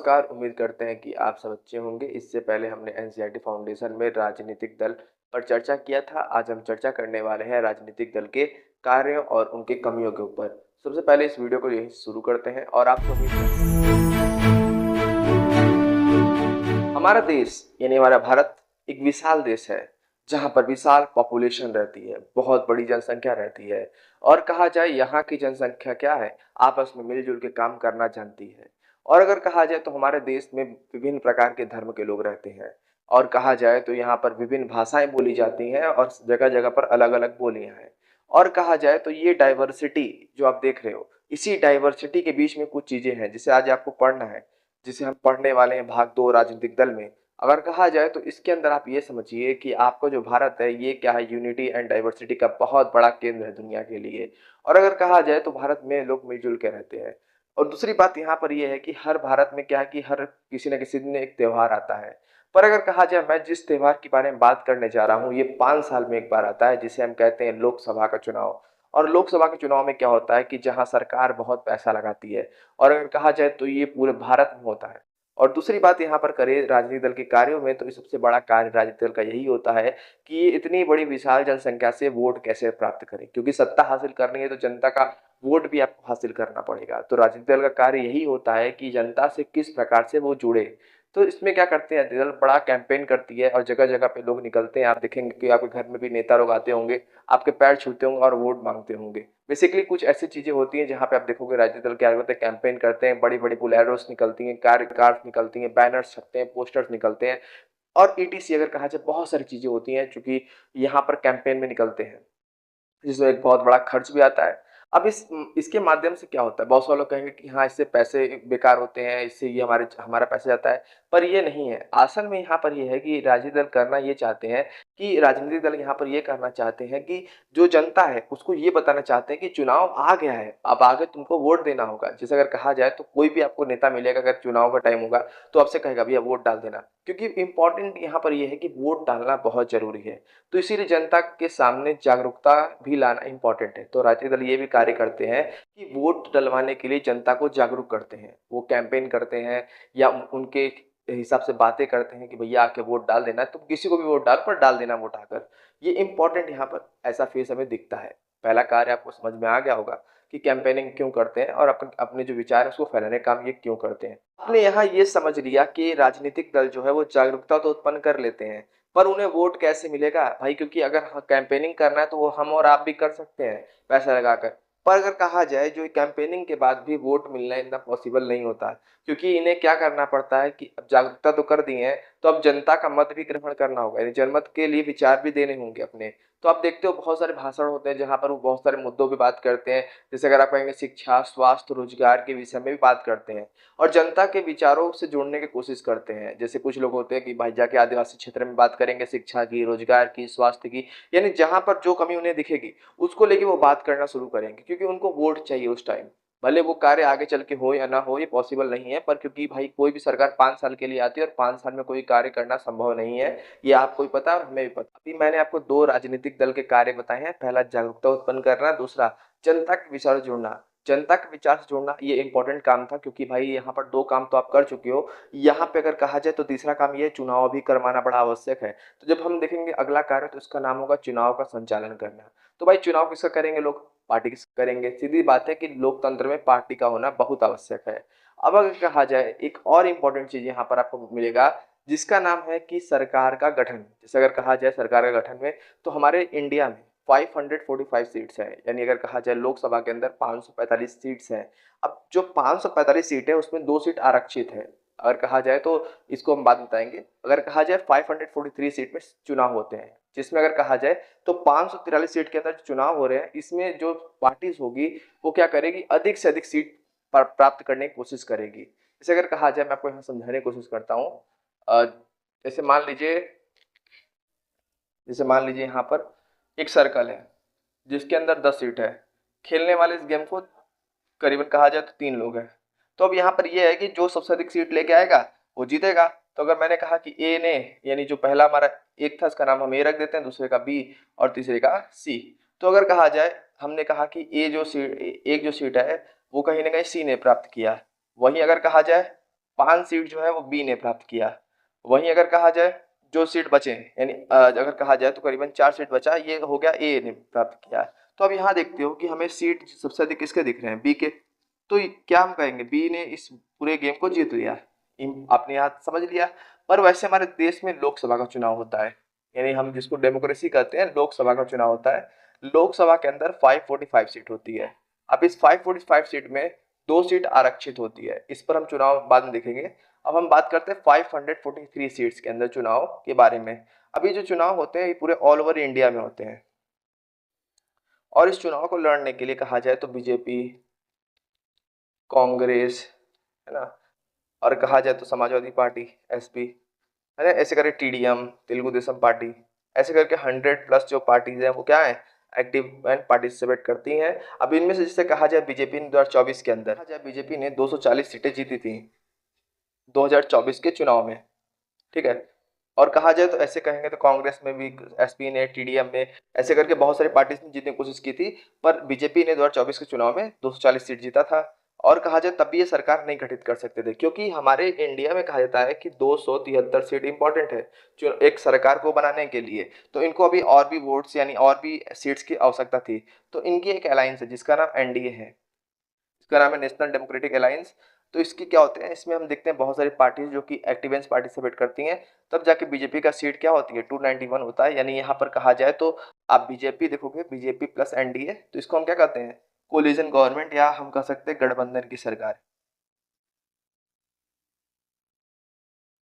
नमस्कार, उम्मीद करते हैं कि आप सब अच्छे होंगे। इससे पहले हमने एनसीईआरटी फाउंडेशन में राजनीतिक दल पर चर्चा किया था। आज हम चर्चा करने वाले हैं राजनीतिक दल के कार्यों और उनकी कमियों के ऊपर। सबसे पहले इस वीडियो को यहीं शुरू करते हैं और आपसे उम्मीद करते हैं हमारा देश यानी हमारा भारत एक विशाल देश है, जहाँ पर विशाल पॉपुलेशन रहती है, बहुत बड़ी जनसंख्या रहती है। और कहा जाए यहाँ की जनसंख्या क्या है, आपस में मिलजुल के काम करना जानती है। और अगर कहा जाए तो हमारे देश में विभिन्न प्रकार के धर्म के लोग रहते हैं। और कहा जाए तो यहाँ पर विभिन्न भाषाएं बोली जाती हैं और जगह जगह पर अलग अलग बोलियां हैं। और कहा जाए तो ये डाइवर्सिटी जो आप देख रहे हो, इसी डाइवर्सिटी के बीच में कुछ चीजें हैं जिसे आज आपको पढ़ना है, जिसे हम पढ़ने वाले हैं भाग 2 राजनीतिक दल में। अगर कहा जाए तो इसके अंदर आप ये समझिए कि आपका जो भारत है ये क्या है, यूनिटी एंड डाइवर्सिटी का बहुत बड़ा केंद्र है दुनिया के लिए। और अगर कहा जाए तो भारत में लोग मिलजुल के रहते हैं। और दूसरी बात यहाँ पर यह है कि हर भारत में क्या है कि हर किसी न किसी दिन एक त्यौहार आता है। पर अगर कहा जाए, मैं जिस त्यौहार के बारे में बात करने जा रहा हूँ ये 5 साल में एक बार आता है, जिसे हम कहते हैं लोकसभा का चुनाव। और लोकसभा के चुनाव में क्या होता है कि जहाँ सरकार बहुत पैसा लगाती है, और अगर कहा जाए तो ये पूरे भारत में होता है। और दूसरी बात यहाँ पर करें राजनीतिक दल के कार्यों में, तो ये सबसे बड़ा कार्य राजनीतिक दल का यही होता है कि ये इतनी बड़ी विशाल जनसंख्या से वोट कैसे प्राप्त करें, क्योंकि सत्ता हासिल करनी है तो जनता का वोट भी आपको हासिल करना पड़ेगा। तो राजनीतिक दल का कार्य यही होता है कि जनता से किस प्रकार से वो जुड़े। तो इसमें क्या करते हैं, दल बड़ा कैंपेन करती है और जगह जगह पे लोग निकलते हैं। आप देखेंगे कि आपके घर में भी नेता लोग आते होंगे, आपके पैर छूते होंगे और वोट मांगते होंगे। बेसिकली कुछ ऐसी चीजें होती हैं जहाँ पे आप देखोगे राजनीतिक दल क्या करते हैं, कैंपेन करते हैं, बड़ी बड़ी बुलेरोस निकलती हैं, कार्स निकलती हैं, बैनर्स छपते हैं, पोस्टर्स निकलते हैं। और ईटीसी अगर कहा जाए बहुत सारी चीजें होती हैं चूंकि यहाँ पर कैंपेन में निकलते हैं, जिसमें एक बहुत बड़ा खर्च भी आता है। अब इसके माध्यम से क्या होता है, बहुत सारे लोग कहेंगे कि हाँ इससे पैसे बेकार होते हैं, इससे ये हमारा पैसा जाता है। पर ये नहीं है। असल में यहाँ पर ये है कि राजनीतिक दल करना ये चाहते हैं कि राजनीतिक दल यहाँ पर ये करना चाहते हैं कि जो जनता है उसको ये बताना चाहते हैं कि चुनाव आ गया है, अब आगे तुमको वोट देना होगा। जैसे अगर कहा जाए तो कोई भी आपको नेता मिलेगा, अगर चुनाव का टाइम होगा तो आपसे कहेगा भैया वोट डाल देना, क्योंकि इंपॉर्टेंट यहाँ पर यह है कि वोट डालना बहुत जरूरी है। तो इसीलिए जनता के सामने जागरूकता भी लाना इंपॉर्टेंट है। तो राजनीतिक दल ये भी कार्य करते हैं कि वोट डलवाने के लिए जनता को जागरूक करते हैं, वो कैंपेन करते हैं या उनके हिसाब से बातें करते हैं कि भैया आके वोट डाल देना, तुम किसी को भी वोट डाल पर डाल देना वोट आकर। ये इंपॉर्टेंट यहाँ पर ऐसा फेस हमें दिखता है। पहला कार्य आपको समझ में आ गया होगा कि कैंपेनिंग क्यों करते हैं और अपने जो विचार है उसको फैलाने का काम ये क्यों करते हैं। आपने यहाँ ये समझ लिया कि राजनीतिक दल जो है वो जागरूकता तो उत्पन्न कर लेते हैं, पर उन्हें वोट कैसे मिलेगा भाई, क्योंकि अगर कैंपेनिंग करना है तो वो हम और आप भी कर सकते हैं पैसा लगाकर। पर अगर कहा जाए जो कैंपेनिंग के बाद भी वोट मिलना इतना पॉसिबल नहीं होता, क्योंकि इन्हें क्या करना पड़ता है कि अब जागरूकता तो कर दी है तो अब जनता का मत भी ग्रहण करना होगा, यानी जनमत के लिए विचार भी देने होंगे अपने। तो आप देखते हो बहुत सारे भाषण होते हैं जहां पर वो बहुत सारे मुद्दों पे बात करते हैं। जैसे अगर आप कहेंगे शिक्षा, स्वास्थ्य, रोजगार के विषय में भी बात करते हैं और जनता के विचारों से जोड़ने की कोशिश करते हैं। जैसे कुछ लोग होते हैं कि भाई जाके आदिवासी क्षेत्र में बात करेंगे शिक्षा की, रोजगार की, स्वास्थ्य की, यानी जहां पर जो कमी उन्हें दिखेगी उसको लेके वो बात करना शुरू करेंगे, क्योंकि उनको वोट चाहिए उस टाइम। भले वो कार्य आगे चल के हो या ना हो ये पॉसिबल नहीं है, पर क्योंकि भाई कोई भी सरकार 5 साल के लिए आती है और 5 साल में कोई कार्य करना संभव नहीं है, ये आपको भी पता है और हमें भी पता। अभी मैंने आपको 2 राजनीतिक दल के कार्य बताए हैं, पहला जागरूकता उत्पन्न करना, दूसरा जनता के विचार जोड़ना। जनता के विचार से जोड़ना ये इंपॉर्टेंट काम था, क्योंकि भाई यहाँ पर 2 काम तो आप कर चुके हो। यहाँ पे अगर कहा जाए तो तीसरा काम ये चुनाव भी करवाना बड़ा आवश्यक है। तो जब हम देखेंगे अगला कार्य तो इसका नाम होगा चुनाव का संचालन करना। तो भाई चुनाव किसका करेंगे, लोग पार्टी किसका करेंगे। सीधी बात है कि लोकतंत्र में पार्टी का होना बहुत आवश्यक है। अब अगर कहा जाए एक और इम्पोर्टेंट चीज यहाँ पर आपको मिलेगा, जिसका नाम है कि सरकार का गठन। जैसे अगर कहा जाए सरकार का गठन में, तो हमारे इंडिया में 545 सीट्स हैं, यानी अगर कहा जाए लोकसभा के अंदर 545 सीट्स हैं। अब जो 545 सीट है उसमें 2 सीट आरक्षित है। अगर कहा जाए तो इसको हम बाद में बताएंगे। अगर कहा जाए 543 सीट में चुनाव होते हैं, जिसमें अगर कहा जाए तो 543 सीट के अंदर चुनाव हो रहे हैं, इसमें जो पार्टीज होगी वो क्या करेगी, अधिक से अधिक सीट प्राप्त करने की कोशिश करेगी। जैसे अगर कहा जाए, मैं आपको यहाँ समझाने की कोशिश करता हूँ। जैसे मान लीजिए यहाँ पर एक सर्कल है जिसके अंदर 10 सीट है। खेलने वाले इस गेम को करीबन कहा जाए तो 3 लोग हैं। तो अब यहाँ पर यह है कि जो सबसे अधिक सीट लेके आएगा वो जीतेगा। तो अगर मैंने कहा कि ए ने, यानी जो पहला हमारा एक था इसका नाम हम ए रख देते हैं, दूसरे का बी और तीसरे का सी। तो अगर कहा जाए, हमने कहा कि ए जो सीट, एक जो सीट है वो कहीं ना कहीं सी ने प्राप्त किया। वहीं अगर कहा जाए 5 सीट जो है वो बी ने प्राप्त किया। वहीं अगर कहा जाए जो सीट बचे, यानी अगर कहा जाए तो करीबन 4 सीट बचा, ये हो गया ए ने प्राप्त किया। तो अब यहाँ देखते हो कि हमें सीट सबसे अधिक किसके दिख रहे हैं, बी के। तो क्या हम कहेंगे, बी ने इस पूरे गेम को जीत लिया, आपने यहाँ समझ लिया। पर वैसे हमारे देश में लोकसभा का चुनाव होता है, यानी हम जिसको डेमोक्रेसी कहते हैं, लोकसभा का चुनाव होता है। लोकसभा के अंदर 545 सीट होती है। अब इस 545 सीट में 2 सीट आरक्षित होती है, इस पर हम चुनाव बाद में देखेंगे। अब हम बात करते हैं 543 सीट्स के अंदर चुनाव के बारे में। अभी जो चुनाव होते हैं ये पूरे ऑल ओवर इंडिया में होते हैं, और इस चुनाव को लड़ने के लिए कहा जाए तो बीजेपी, कांग्रेस, है ना, और कहा जाए तो समाजवादी पार्टी एसपी, है ना, ऐसे करके टीडीएम, तेलुगु देशम पार्टी, ऐसे करके 100+ जो पार्टीज हैं वो क्या है, एक्टिव एंड पार्टिसिपेट करती हैं। अब इनमें से जिसे कहा जाए बीजेपी ने 2024 के अंदर, कहा जाए बीजेपी ने 240 सीटें जीती थी 2024 के चुनाव में, ठीक है। और कहा जाए तो ऐसे कहेंगे तो कांग्रेस में भी, एसपी ने, टीडीएम में, ऐसे करके बहुत सारी पार्टीज ने जीतने की कोशिश की थी, पर बीजेपी ने 2024 के चुनाव में 240 सीट जीता था। और कहा जाए तब भी ये सरकार नहीं गठित कर सकते थे, क्योंकि हमारे इंडिया में कहा जाता है कि 273 सीट इंपॉर्टेंट है जो एक सरकार को बनाने के लिए। तो इनको अभी और भी वोट्स यानी और भी सीट्स की आवश्यकता थी। तो इनकी एक अलायंस है जिसका नाम एनडीए है, इसका नाम है नेशनल डेमोक्रेटिक अलायंस। तो इसकी क्या होते हैं, इसमें हम देखते हैं बहुत सारी पार्टीज जो कि एक्टिवेंस पार्टिसिपेट करती हैं, तब जाके बीजेपी का सीट क्या होती है 291 होता है। यानी यहाँ पर कहा जाए तो आप बीजेपी देखोगे, बीजेपी प्लस एनडीए, तो इसको हम क्या कहते हैं, कोलिजन गवर्नमेंट, या हम कह सकते हैं गठबंधन की सरकार।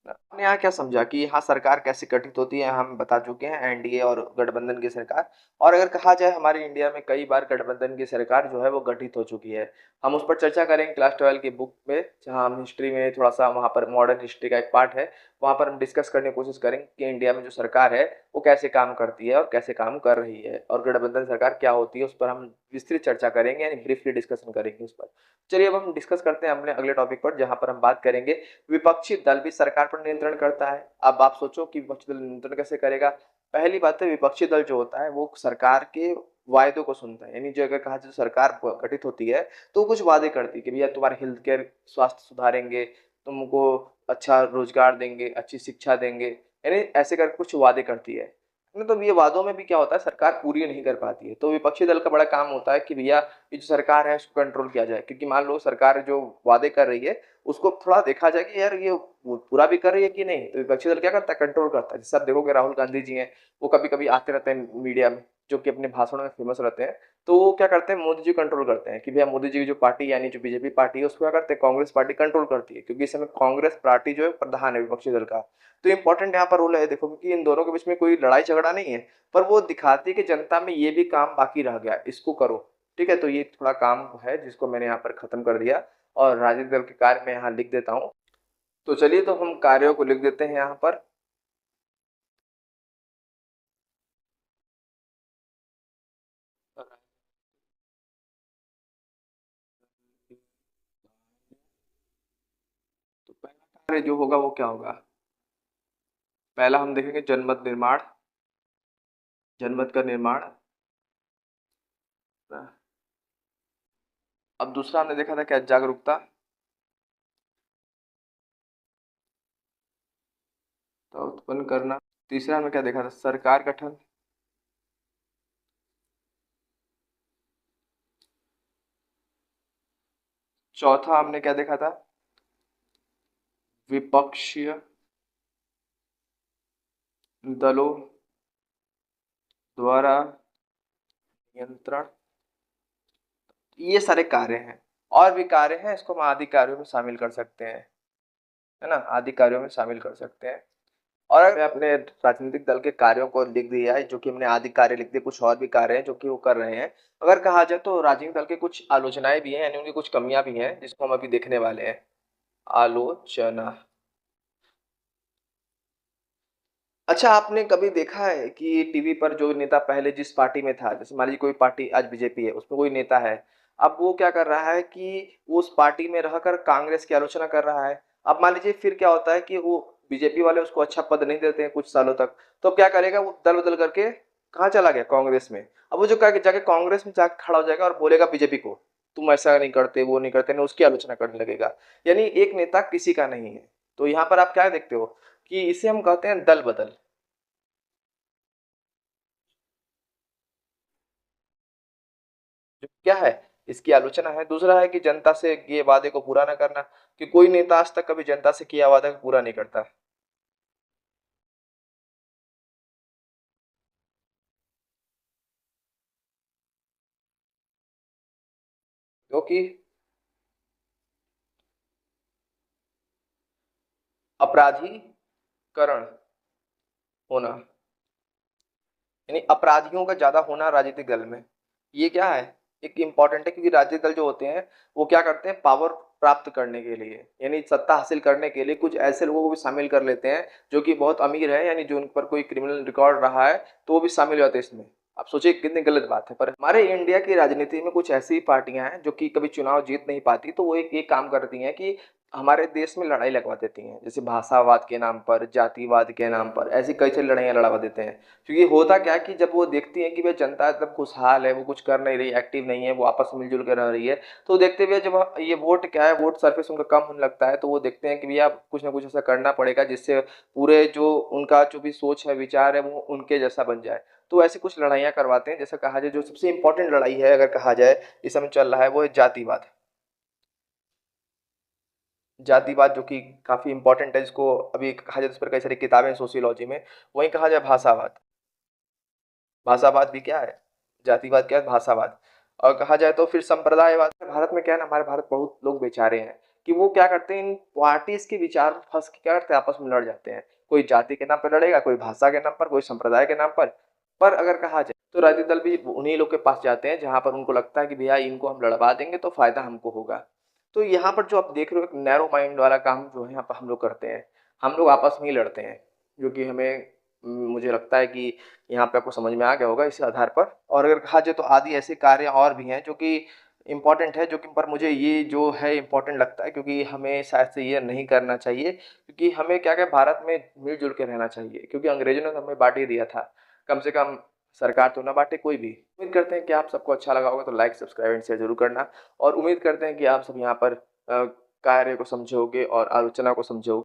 आपने यहाँ क्या समझा कि यहाँ सरकार कैसे गठित होती है, हम बता चुके हैं, एनडीए और गठबंधन की सरकार। और अगर कहा जाए हमारे इंडिया में कई बार गठबंधन की सरकार जो है वो गठित हो चुकी है, हम उस पर चर्चा करेंगे क्लास 12 की बुक में, जहाँ हम हिस्ट्री में थोड़ा सा, वहाँ पर मॉडर्न हिस्ट्री का एक पार्ट है, वहाँ पर हम डिस्कस करने की कोशिश करेंगे कि इंडिया में जो सरकार है वो कैसे काम करती है और कैसे काम कर रही है, और गठबंधन सरकार क्या होती है उस पर हम विस्तृत चर्चा करेंगे, यानी ब्रीफली डिस्कशन करेंगे उस पर। चलिए अब हम डिस्कस करते हैं अपने अगले टॉपिक पर, जहाँ पर हम बात करेंगे विपक्षी दल भी सरकार पर नियंत्रण करता है। अब आप सोचो कि विपक्षी दल नियंत्रण कैसे करेगा। पहली बात है, विपक्षी दल जो होता है वो सरकार के वायदों को सुनता है, यानी जो अगर कहा जाए सरकार गठित होती है तो कुछ वादे करती है कि भैया तुम्हारे हेल्थ केयर, स्वास्थ्य सुधारेंगे, तुमको अच्छा रोजगार देंगे, अच्छी शिक्षा देंगे, यानी ऐसे करके कुछ वादे करती है ना। तो ये वादों में भी क्या होता है, सरकार पूरी नहीं कर पाती है, तो विपक्षी दल का बड़ा काम होता है कि भैया ये जो सरकार है उसको कंट्रोल किया जाए। क्योंकि मान लो सरकार जो वादे कर रही है उसको थोड़ा देखा जाए कि यार ये वो पूरा भी कर रही है कि नहीं, तो विपक्षी दल क्या करता है, कंट्रोल करता है। जैसे आप देखोगे राहुल गांधी जी हैं, वो कभी कभी आते रहते हैं मीडिया में, जो कि अपने भाषणों में फेमस रहते हैं, तो वो क्या करते हैं, मोदी जी कंट्रोल करते हैं कि भैया मोदी जी की जो पार्टी यानी जो बीजेपी पार्टी है उसको क्या करते हैं, कांग्रेस पार्टी कंट्रोल करती है, क्योंकि इस समय कांग्रेस पार्टी जो है प्रधान है विपक्षी दल का। तो इंपॉर्टेंट यहाँ पर रोल है, देखो, क्योंकि इन दोनों के बीच में कोई लड़ाई झगड़ा नहीं है, पर वो दिखाती है कि जनता में ये भी काम बाकी रह गया, इसको करो, ठीक है। तो ये थोड़ा काम है जिसको मैंने यहाँ पर खत्म कर दिया, और राजनीतिक दल के कार्य मैं यहाँ लिख देता हूँ। तो चलिए तो हम कार्यों को लिख देते हैं यहाँ पर। तो पहला कार्य जो होगा वो क्या होगा, पहला हम देखेंगे जनमत निर्माण, जनमत का निर्माण। अब दूसरा हमने देखा था क्या, जागरूकता, तो उत्पन्न करना। तीसरा हमने क्या देखा था, सरकार गठन। चौथा हमने क्या देखा था, विपक्षीय दलों द्वारा नियंत्रण। ये सारे कार्य हैं, और भी कार्य हैं, इसको हम आदि कार्यों में शामिल कर सकते हैं, है ना, आदि कार्यों में शामिल कर सकते हैं। और अगर अपने राजनीतिक दल के कार्यों को लिख दिया है, जो कि हमने आदि कार्य लिख दिए, कुछ और भी कार्य हैं जो कि वो कर रहे हैं। अगर कहा जाए तो राजनीतिक दल के कुछ आलोचनाएं भी हैं, यानी उनकी कुछ कमियां भी हैं जिसको हम अभी देखने वाले हैं। आलोचना। अच्छा, आपने कभी देखा है कि टीवी पर जो नेता पहले जिस पार्टी में था, जैसे मान लीजिए कोई पार्टी आज बीजेपी है, उसमें कोई नेता है, अब वो क्या कर रहा है कि वो उस पार्टी में रहकर कांग्रेस की आलोचना कर रहा है। अब मान लीजिए फिर क्या होता है कि वो बीजेपी वाले उसको अच्छा पद नहीं देते हैं कुछ सालों तक, तो अब क्या करेगा, वो दल बदल करके कहाँ चला गया, कांग्रेस में। अब वो जो जाके कांग्रेस में जाके खड़ा हो जाएगा और बोलेगा बीजेपी को, तुम ऐसा नहीं करते, वो नहीं करते, नहीं उसकी आलोचना करने लगेगा। यानी एक नेता किसी का नहीं है। तो यहाँ पर आप क्या देखते हो कि इसे हम कहते हैं दल बदल। जो क्या है, इसकी आलोचना है। दूसरा है कि जनता से किए वादे को पूरा ना करना, कि कोई नेता आज तक कभी जनता से किया वादा को पूरा नहीं करता। क्योंकि अपराधीकरण होना, यानी अपराधियों का ज्यादा होना राजनीतिक दल में, ये क्या है, एक इम्पॉर्टेंट है। क्योंकि राजनीतिक दल जो होते हैं वो क्या करते हैं, पावर प्राप्त करने के लिए, यानी सत्ता हासिल करने के लिए कुछ ऐसे लोगों को भी शामिल कर लेते हैं जो कि बहुत अमीर है, यानी जो उन पर कोई क्रिमिनल रिकॉर्ड रहा है तो वो भी शामिल हो जाते हैं इसमें। आप सोचिए कितनी गलत बात है। पर हमारे इंडिया की राजनीति में कुछ ऐसी पार्टियां हैं जो कि कभी चुनाव जीत नहीं पाती, तो वो एक काम करती हैं कि हमारे देश में लड़ाई लगवा देती हैं, जैसे भाषावाद के नाम पर, जातिवाद के नाम पर, ऐसी कई सारी लड़ाइयाँ लड़वा देते हैं। क्योंकि होता क्या है कि जब वो देखती हैं कि भाई जनता एकदम खुशहाल है, वो कुछ कर नहीं रही, एक्टिव नहीं है, वो आपस में मिलजुल कर रह रही है, तो देखते हुए जब ये वोट क्या है, वोट सरफेस उनका कम होने लगता है, तो वो देखते हैं कि भैया कुछ ना कुछ ऐसा करना पड़ेगा जिससे पूरे जो उनका जो भी सोच है, विचार है, वो उनके जैसा बन जाए। तो ऐसी कुछ लड़ाइयाँ करवाते हैं। जैसा कहा जाए जो सबसे इंपॉर्टेंट लड़ाई है अगर कहा जाए इस समय चल रहा है, वो है जातिवाद। जातिवाद जो कि काफी इंपॉर्टेंट है, जिसको अभी कहा जाए, इस पर कई सारी किताबें सोशियोलॉजी में। वहीं कहा जाए भाषावाद। भाषावाद भी क्या है, जातिवाद क्या है, भाषावाद। और कहा जाए तो फिर संप्रदायवाद। भारत में क्या है ना, हमारे भारत बहुत लोग बेचारे हैं कि वो क्या करते हैं, इन पार्टीज के विचार में फंस के क्या करते हैं, आपस में लड़ जाते हैं। कोई जाति के नाम पर लड़ेगा, कोई भाषा के नाम पर, कोई संप्रदाय के नाम पर अगर कहा जाए तो राजनीतिक दल भी उन्हीं लोग के पास जाते हैं जहां पर उनको लगता है कि भैया इनको हम लड़वा देंगे तो फायदा हमको होगा। तो यहाँ पर जो आप देख रहे हो, एक नैरो माइंड वाला काम जो है यहाँ पर हम लोग करते हैं। हम लोग आपस में ही लड़ते हैं, जो कि हमें मुझे लगता है कि यहाँ पे आपको समझ में आ गया होगा इस आधार पर। और अगर कहा जाए तो आदि ऐसे कार्य और भी हैं जो कि इम्पोर्टेंट है, जो कि पर मुझे ये जो है इम्पोर्टेंट लगता है, क्योंकि हमें शायद से ये नहीं करना चाहिए। क्योंकि हमें क्या क्या भारत में मिलजुल के रहना चाहिए, क्योंकि अंग्रेजों ने तो हमें बांट ही दिया था। कम से कम सरकार तो ना बांटे कोई भी। उम्मीद करते हैं कि आप सबको अच्छा लगा होगा, तो लाइक सब्सक्राइब एंड शेयर जरूर करना। और उम्मीद करते हैं कि आप सब यहाँ पर कार्य को समझोगे और आलोचना को समझोगे।